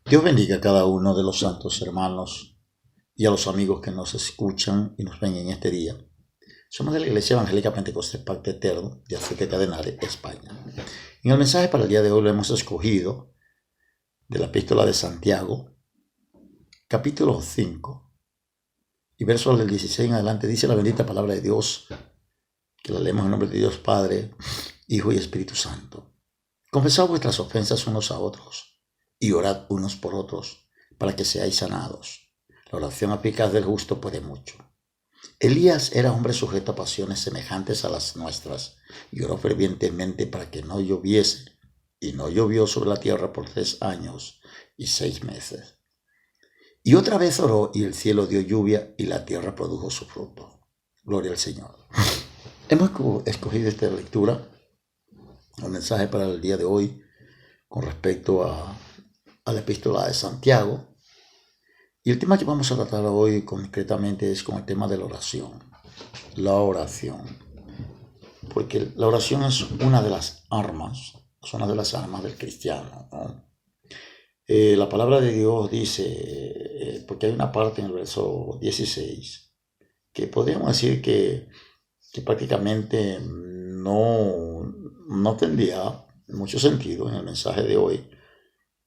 Dios bendiga a cada uno de los santos hermanos y a los amigos que nos escuchan y nos ven en este día. Somos de la Iglesia Evangélica Pentecostés Pacto Eterno de Aceite Cadenare, España. En el mensaje para el día de hoy lo hemos escogido de la Epístola de Santiago, capítulo 5, y versos del 16 en adelante. Dice la bendita palabra de Dios, que la leemos en nombre de Dios Padre, Hijo y Espíritu Santo. Confesad vuestras ofensas unos a otros y orad unos por otros para que seáis sanados. La oración eficaz del justo puede mucho. Elías era hombre sujeto a pasiones semejantes a las nuestras y oró fervientemente para que no lloviese, y no llovió sobre la tierra por 3 años y 6 meses. Y otra vez oró, y el cielo dio lluvia y la tierra produjo su fruto. Gloria al Señor. Hemos escogido esta lectura, el mensaje para el día de hoy, con respecto a la epístola de Santiago. Y el tema que vamos a tratar hoy concretamente es con el tema de la oración. La oración. Porque la oración es una de las armas, del cristiano, ¿no? La palabra de Dios dice, porque hay una parte en el verso 16, que podríamos decir que prácticamente no tendría mucho sentido en el mensaje de hoy,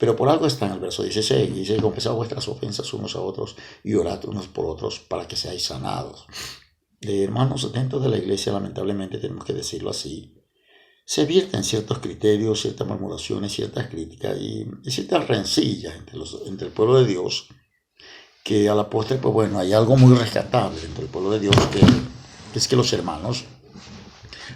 pero por algo está en el verso 16, y dice: confesad vuestras ofensas unos a otros y orad unos por otros para que seáis sanados. Hermanos, dentro de la iglesia, lamentablemente tenemos que decirlo así, se vierten ciertos criterios, ciertas murmuraciones, ciertas críticas y ciertas rencillas entre el pueblo de Dios, que a la postre, pues bueno, hay algo muy rescatable dentro del pueblo de Dios, que es que los hermanos,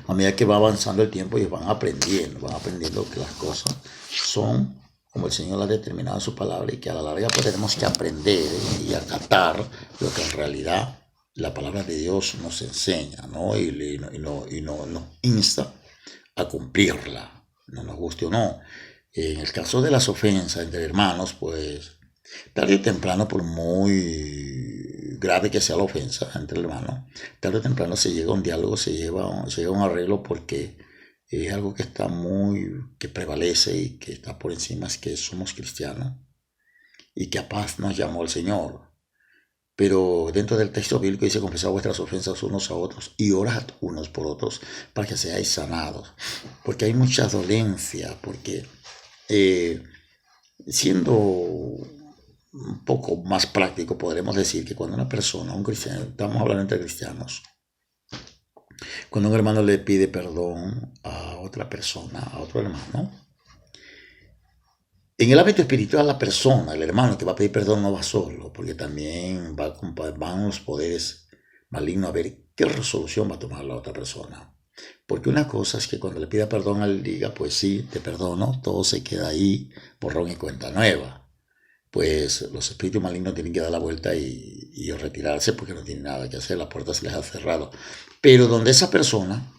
a medida que va avanzando el tiempo, ellos van aprendiendo que las cosas son como el Señor las ha determinado en su palabra, y que a la larga pues tenemos que aprender y acatar lo que en realidad la palabra de Dios nos enseña, ¿no? Y nos insta a cumplirla, no nos guste o no. En el caso de las ofensas entre hermanos, pues tarde o temprano, por muy grave que sea la ofensa entre hermanos, tarde o temprano se llega a un diálogo, se llega a un arreglo, porque es algo que prevalece y que está por encima, es que somos cristianos y que a paz nos llamó el Señor. Pero dentro del texto bíblico dice: confesad vuestras ofensas unos a otros y orad unos por otros para que seáis sanados. Porque hay mucha dolencia, porque siendo un poco más práctico, podremos decir que cuando una persona, un cristiano, estamos hablando entre cristianos, cuando un hermano le pide perdón a otra persona, a otro hermano, en el ámbito espiritual, la persona, el hermano que va a pedir perdón, no va solo, porque también van los poderes malignos a ver qué resolución va a tomar la otra persona. Porque una cosa es que cuando le pida perdón, él diga: pues sí, te perdono, todo se queda ahí, borrón y cuenta nueva. Pues los espíritus malignos tienen que dar la vuelta y retirarse, porque no tienen nada que hacer, la puerta se les ha cerrado. Pero donde esa persona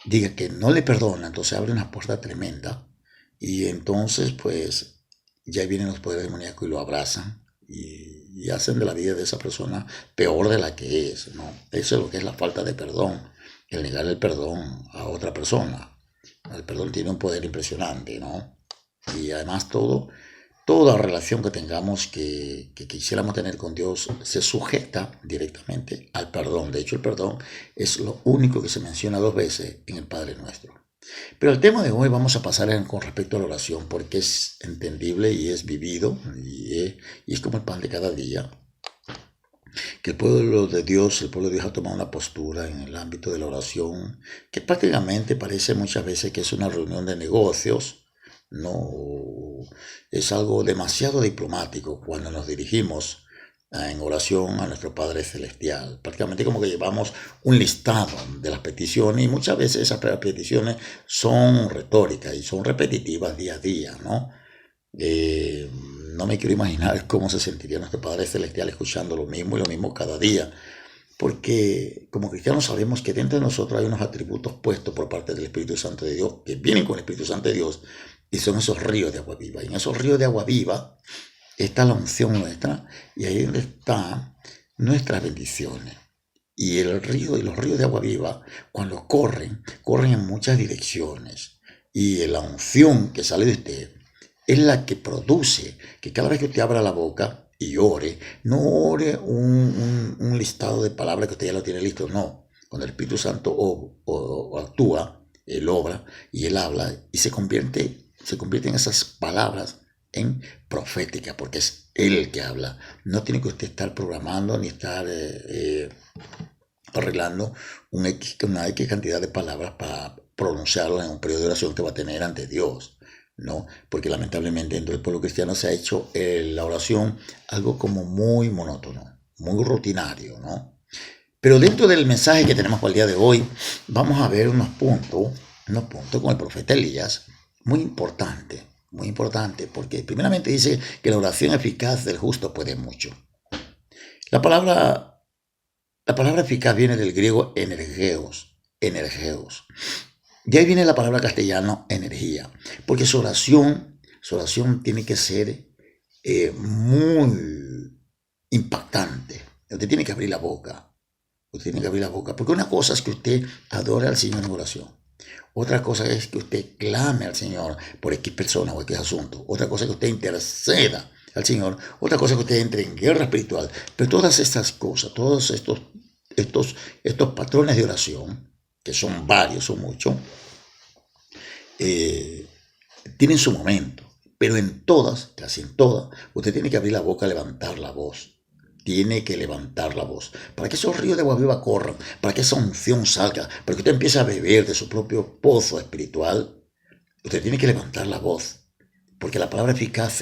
diga que no le perdona, entonces abre una puerta tremenda, y entonces pues ya vienen los poderes demoníacos y lo abrazan y hacen de la vida de esa persona peor de la que es, ¿no? Eso es lo que es la falta de perdón, el negar el perdón a otra persona. El perdón tiene un poder impresionante, ¿no? Y además toda relación que tengamos, que quisiéramos tener con Dios, se sujeta directamente al perdón. De hecho, el perdón es lo único que se menciona 2 veces en el Padre Nuestro. Pero el tema de hoy vamos a pasar con respecto a la oración, porque es entendible y es vivido, y es como el pan de cada día, que el pueblo de Dios ha tomado una postura en el ámbito de la oración que prácticamente parece muchas veces que es una reunión de negocios. No, es algo demasiado diplomático cuando nos dirigimos en oración a nuestro Padre Celestial. Prácticamente como que llevamos un listado de las peticiones, y muchas veces esas peticiones son retóricas y son repetitivas día a día, ¿no? No me quiero imaginar cómo se sentiría nuestro Padre Celestial escuchando lo mismo y lo mismo cada día, porque como cristianos sabemos que dentro de nosotros hay unos atributos puestos por parte del Espíritu Santo de Dios, que vienen con el Espíritu Santo de Dios, y son esos ríos de agua viva. Y en esos ríos de agua viva está la unción nuestra, y ahí es donde están nuestras bendiciones. Y el río y los ríos de agua viva, cuando corren en muchas direcciones, y la unción que sale de usted es la que produce que cada vez que usted abra la boca y ore, no ore un listado de palabras que usted ya lo tiene listo, no. Cuando el Espíritu Santo o actúa, Él obra y Él habla y se convierten esas palabras en profética, porque es Él el que habla. No tiene que usted estar programando ni estar arreglando una X cantidad de palabras para pronunciarlas en un periodo de oración que va a tener ante Dios, ¿no? Porque lamentablemente dentro del pueblo cristiano se ha hecho la oración algo como muy monótono, muy rutinario, ¿no? Pero dentro del mensaje que tenemos para el día de hoy, vamos a ver unos puntos con el profeta Elías, muy importante, porque primeramente dice que la oración eficaz del justo puede mucho. La palabra eficaz viene del griego energeos. De ahí viene la palabra castellano energía, porque su oración tiene que ser muy impactante. Usted tiene que abrir la boca. Usted tiene que abrir la boca, porque una cosa es que usted adore al Señor en oración. Otra cosa es que usted clame al Señor por X persona o X asunto. Otra cosa es que usted interceda al Señor. Otra cosa es que usted entre en guerra espiritual. Pero todas estas cosas, todos estos patrones de oración, que son varios, son muchos, tienen su momento. Pero en todas, casi en todas, usted tiene que abrir la boca, levantar la voz. Tiene que levantar la voz, para que esos ríos de agua viva corran, para que esa unción salga, para que usted empiece a beber de su propio pozo espiritual. Usted tiene que levantar la voz, porque la palabra eficaz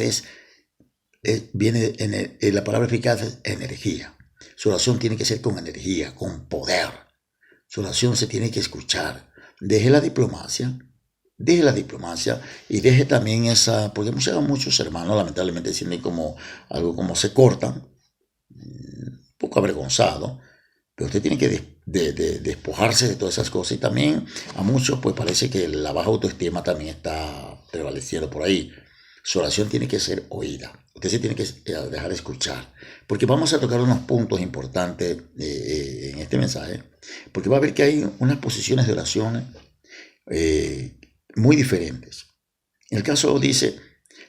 la palabra eficaz es energía. Su oración tiene que ser con energía, con poder. Su oración se tiene que escuchar. Deje la diplomacia y deje también esa, porque muchos hermanos lamentablemente sienten como algo como se cortan, un poco avergonzado, pero usted tiene que despojarse de todas esas cosas. Y también a muchos pues parece que la baja autoestima también está prevaleciendo por ahí. Su oración tiene que ser oída, usted se tiene que dejar escuchar, porque vamos a tocar unos puntos importantes en este mensaje, porque va a ver que hay unas posiciones de oración muy diferentes. En el caso dice: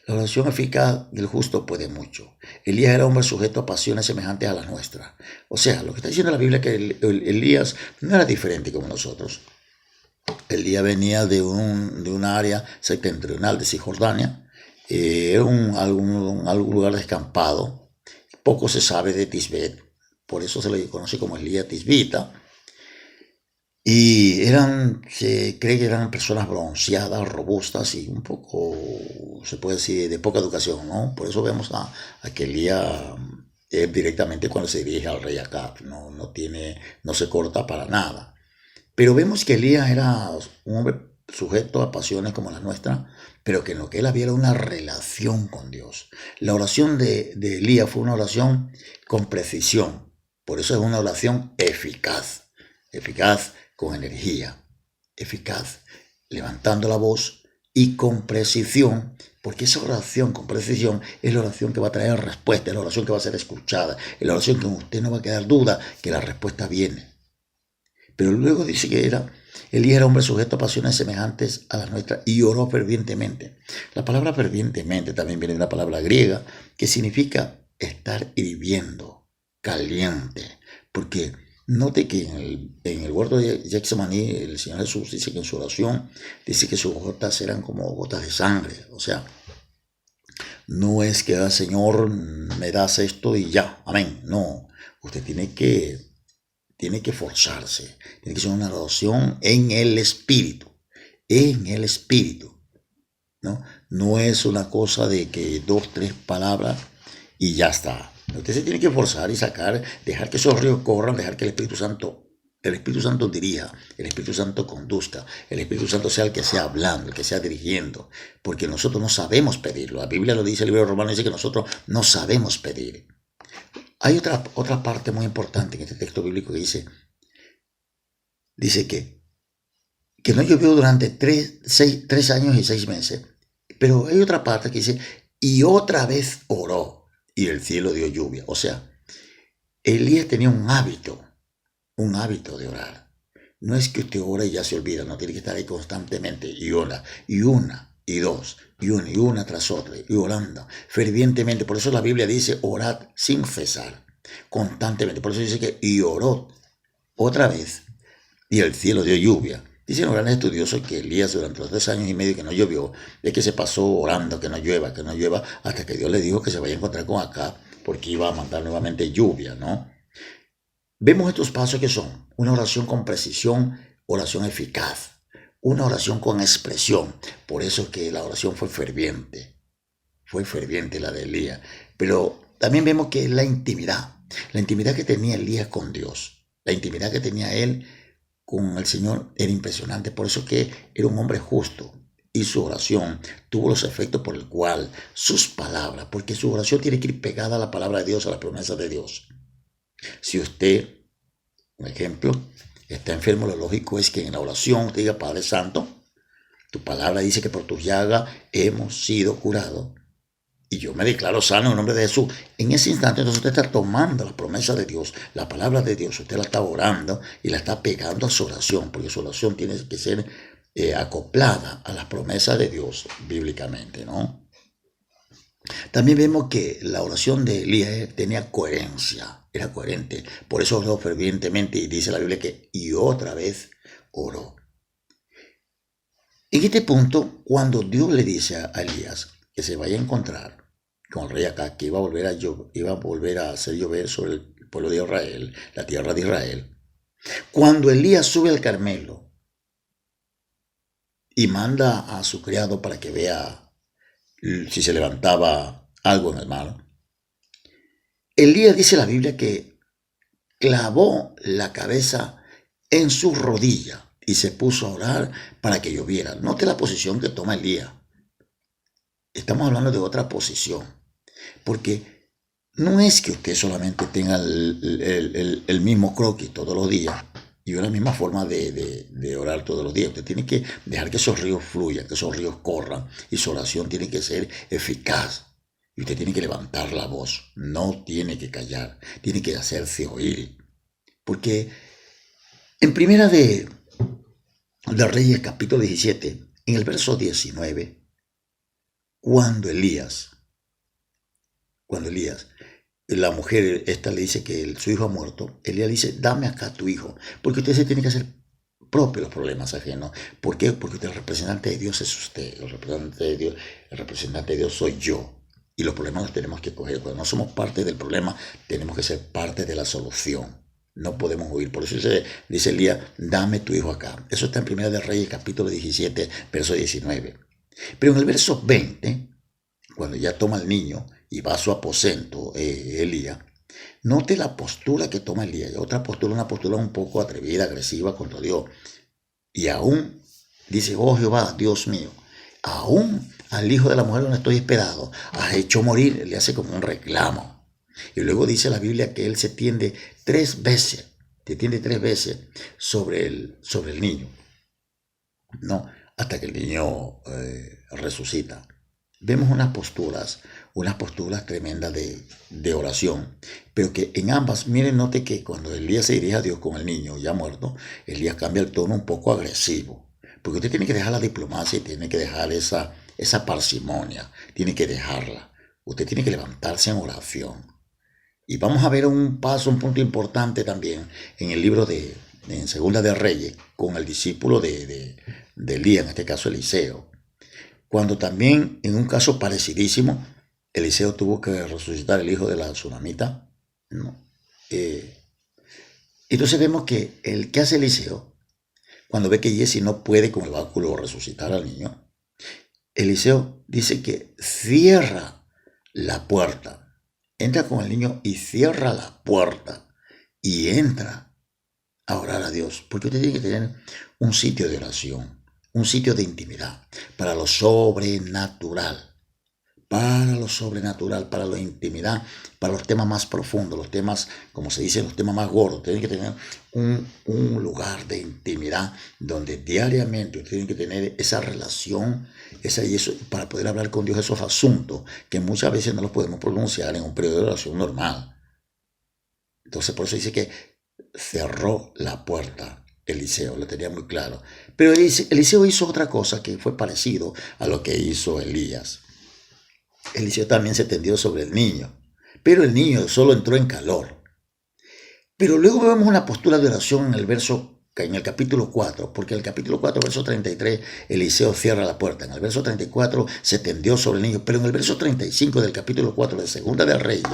la oración eficaz del justo puede mucho. Elías era hombre sujeto a pasiones semejantes a las nuestras. O sea, lo que está diciendo la Biblia es que Elías no era diferente como nosotros. Elías venía de un área septentrional de Cisjordania. Era algún lugar descampado. Poco se sabe de Tisbet. Por eso se le conoce como Elías Tisbita. Y se cree que eran personas bronceadas, robustas y un poco, se puede decir, de poca educación, ¿no? Por eso vemos a que Elías directamente cuando se dirige al rey Acab, no se corta para nada. Pero vemos que Elías era un hombre sujeto a pasiones como la nuestra, pero que en lo que él había era una relación con Dios. La oración de Elías fue una oración con precisión, por eso es una oración eficaz con energía, eficaz, levantando la voz y con precisión, porque esa oración con precisión es la oración que va a traer respuesta, es la oración que va a ser escuchada, es la oración que usted no va a quedar duda que la respuesta viene. Pero luego dice que Elías era hombre sujeto a pasiones semejantes a las nuestras y oró fervientemente. La palabra fervientemente también viene de una palabra griega que significa estar hirviendo, caliente, porque note que en el huerto de Getsemaní el Señor Jesús dice que en su oración dice que sus gotas eran como gotas de sangre. O sea, no es que Señor me das esto y ya, amén. No, usted tiene que forzarse, tiene que ser una oración en el espíritu, ¿no? No es una cosa de que 2, 3 palabras y ya está. Usted se tiene que forzar y dejar que esos ríos corran, dejar que el Espíritu Santo dirija, el Espíritu Santo conduzca, el Espíritu Santo sea el que sea hablando, el que sea dirigiendo, porque nosotros no sabemos pedirlo. La Biblia lo dice, el libro de Romanos dice que nosotros no sabemos pedir. Hay otra parte muy importante en este texto bíblico que dice que no llovió durante 3 años y 6 meses, pero hay otra parte que dice, y otra vez oró y el cielo dio lluvia. O sea, Elías tenía un hábito de orar. No es que usted ora y ya se olvida, no tiene que estar ahí constantemente y ora, y una y dos, y una tras otra, y orando fervientemente. Por eso la Biblia dice, orad sin cesar, constantemente. Por eso dice que, y oró otra vez, y el cielo dio lluvia. Dicen los grandes estudiosos que Elías durante los 3 años y medio que no llovió, es que se pasó orando que no llueva, hasta que Dios le dijo que se vaya a encontrar con Acab, porque iba a mandar nuevamente lluvia, ¿no? Vemos estos pasos que son una oración con precisión, oración eficaz, una oración con expresión. Por eso es que la oración fue ferviente la de Elías. Pero también vemos que es la intimidad que tenía Elías con Dios, la intimidad que tenía él con el Señor era impresionante. Por eso que era un hombre justo y su oración tuvo los efectos por el cual sus palabras, porque su oración tiene que ir pegada a la palabra de Dios, a la promesa de Dios. Si usted, un ejemplo, está enfermo, lo lógico es que en la oración usted diga, Padre Santo, tu palabra dice que por tus llagas hemos sido curados. Y yo me declaro sano en el nombre de Jesús. En ese instante, entonces usted está tomando la promesa de Dios, la palabra de Dios, usted la está orando y la está pegando a su oración, porque su oración tiene que ser acoplada a las promesas de Dios bíblicamente, ¿no? También vemos que la oración de Elías tenía coherencia, era coherente. Por eso oró fervientemente y dice la Biblia que y otra vez oró. En este punto, cuando Dios le dice a Elías que se vaya a encontrar con el rey Acab, que iba a volver a hacer llover sobre el pueblo de Israel, la tierra de Israel, cuando Elías sube al Carmelo y manda a su criado para que vea si se levantaba algo en el mar, Elías dice la Biblia que clavó la cabeza en su rodilla y se puso a orar para que lloviera. Note la posición que toma Elías. Estamos hablando de otra posición, porque no es que usted solamente tenga el mismo croquis todos los días y una misma forma de orar todos los días. Usted tiene que dejar que esos ríos fluyan, que esos ríos corran, y su oración tiene que ser eficaz. Y usted tiene que levantar la voz, no tiene que callar, tiene que hacerse oír. Porque en Primera de Reyes, capítulo 17, en el verso 19, cuando Elías, la mujer esta le dice que su hijo ha muerto, Elías le dice, dame acá tu hijo, porque usted se tiene que hacer propio los problemas ajenos. ¿Por qué? Porque el representante de Dios es usted, el representante de Dios soy yo. Y los problemas los tenemos que coger. Cuando no somos parte del problema, tenemos que ser parte de la solución. No podemos huir. Por eso dice Elías, dame tu hijo acá. Eso está en Primera de Reyes, capítulo 17, verso 19. Pero en el verso 20, cuando ya toma al niño y va a su aposento, Elías, note la postura que toma Elías. Otra postura, una postura un poco atrevida, agresiva contra Dios. Y aún dice, oh Jehová, Dios mío, aún al hijo de la mujer donde estoy esperado, has hecho morir, le hace como un reclamo. Y luego dice la Biblia que él se tiende 3 veces, sobre el niño, no, hasta que el niño resucita. Vemos unas posturas tremendas de oración, pero que en ambas, miren, note que cuando Elías se dirige a Dios con el niño ya muerto, Elías cambia el tono un poco agresivo, porque usted tiene que dejar la diplomacia y tiene que dejar esa parsimonia, tiene que dejarla. Usted tiene que levantarse en oración. Y vamos a ver un punto importante también en el libro en Segunda de Reyes, con el discípulo de Elías, en este caso Eliseo. Cuando también, en un caso parecidísimo, Eliseo tuvo que resucitar el hijo de la tsunamita, ¿no? Entonces vemos que ¿qué hace Eliseo? Cuando ve que Giezi no puede con el báculo resucitar al niño, Eliseo dice que cierra la puerta. Entra con el niño y cierra la puerta. Y entra a orar a Dios. Porque usted tiene que tener un sitio de oración, un sitio de intimidad, para lo sobrenatural. Para la intimidad, para los temas más profundos, los temas, como se dice, los temas más gordos. Tienen que tener un lugar de intimidad donde diariamente usted tiene que tener esa relación, para poder hablar con Dios esos asuntos que muchas veces no los podemos pronunciar en un periodo de oración normal. Entonces por eso dice que cerró la puerta Eliseo, lo tenía muy claro. Pero Eliseo hizo otra cosa que fue parecido a lo que hizo Elías. Eliseo también se tendió sobre el niño, pero el niño solo entró en calor. Pero luego vemos una postura de oración en el capítulo 4, porque en el capítulo 4, verso 33, Eliseo cierra la puerta. En el verso 34 se tendió sobre el niño, pero en el verso 35 del capítulo 4 de Segunda de Reyes,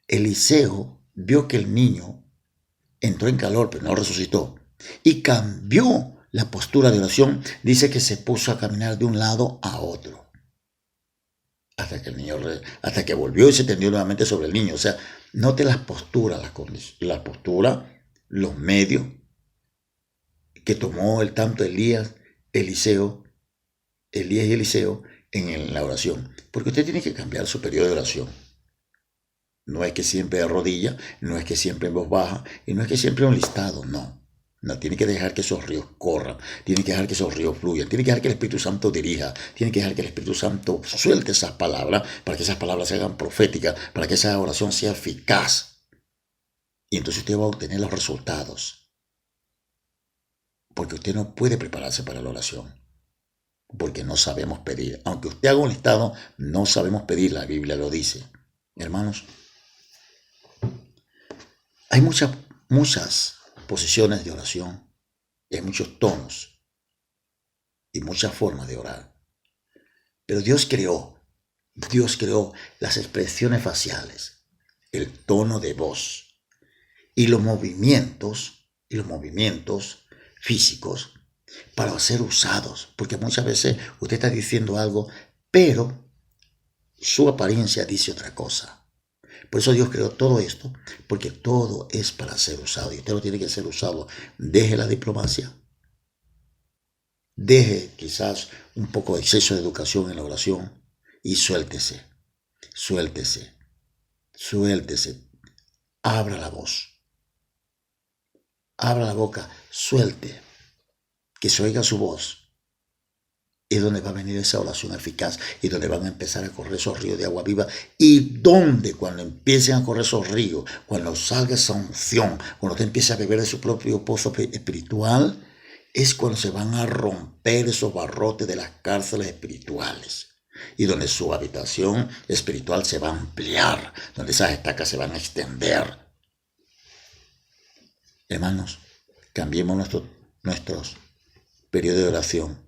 Eliseo vio que el niño entró en calor, pero no resucitó. Y cambió la postura de oración. Dice que se puso a caminar de un lado a otro. Hasta que volvió y se tendió nuevamente sobre el niño. O sea, note las posturas, la postura, los medios que tomó el tanto Elías y Eliseo en la oración. Porque usted tiene que cambiar su periodo de oración. No es que siempre de rodillas, no es que siempre en voz baja, y no es que siempre un listado, no. No, tiene que dejar que esos ríos corran, tiene que dejar que esos ríos fluyan, tiene que dejar que el Espíritu Santo dirija, tiene que dejar que el Espíritu Santo suelte esas palabras para que esas palabras se hagan proféticas, para que esa oración sea eficaz. Y entonces usted va a obtener los resultados. Porque usted no puede prepararse para la oración. Porque no sabemos pedir. Aunque usted haga un listado, no sabemos pedir, la Biblia lo dice. Hermanos, hay muchas posiciones de oración, y hay muchos tonos y muchas formas de orar. Pero Dios creó las expresiones faciales, el tono de voz y los movimientos físicos para ser usados, porque muchas veces usted está diciendo algo, pero su apariencia dice otra cosa. Por eso Dios creó todo esto, porque todo es para ser usado. Y usted lo tiene que ser usado. Deje la diplomacia. Deje quizás un poco de exceso de educación en la oración y suéltese. Suéltese. Suéltese. Abra la voz. Abra la boca. Suelte. Que se oiga su voz. Es donde va a venir esa oración eficaz y donde van a empezar a correr esos ríos de agua viva, y donde cuando empiecen a correr esos ríos, cuando salga esa unción, cuando usted empiece a beber de su propio pozo espiritual, es cuando se van a romper esos barrotes de las cárceles espirituales y donde su habitación espiritual se va a ampliar, donde esas estacas se van a extender. Hermanos, cambiemos nuestros periodos de oración,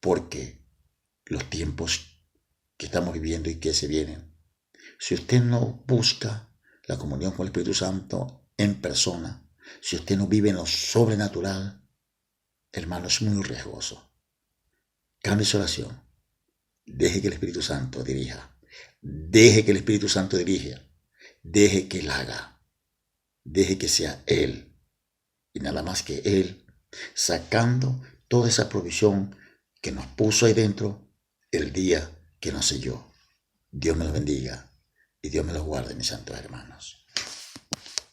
porque los tiempos que estamos viviendo y que se vienen, si usted no busca la comunión con el Espíritu Santo en persona, si usted no vive en lo sobrenatural, hermano, es muy riesgoso. Cambie su oración. Deje que el Espíritu Santo dirija. Deje que el Espíritu Santo dirija. Deje que Él haga. Deje que sea Él. Y nada más que Él, sacando toda esa provisión que nos puso ahí dentro el día que nos selló. Dios me lo bendiga y Dios me lo guarde, mis santos hermanos.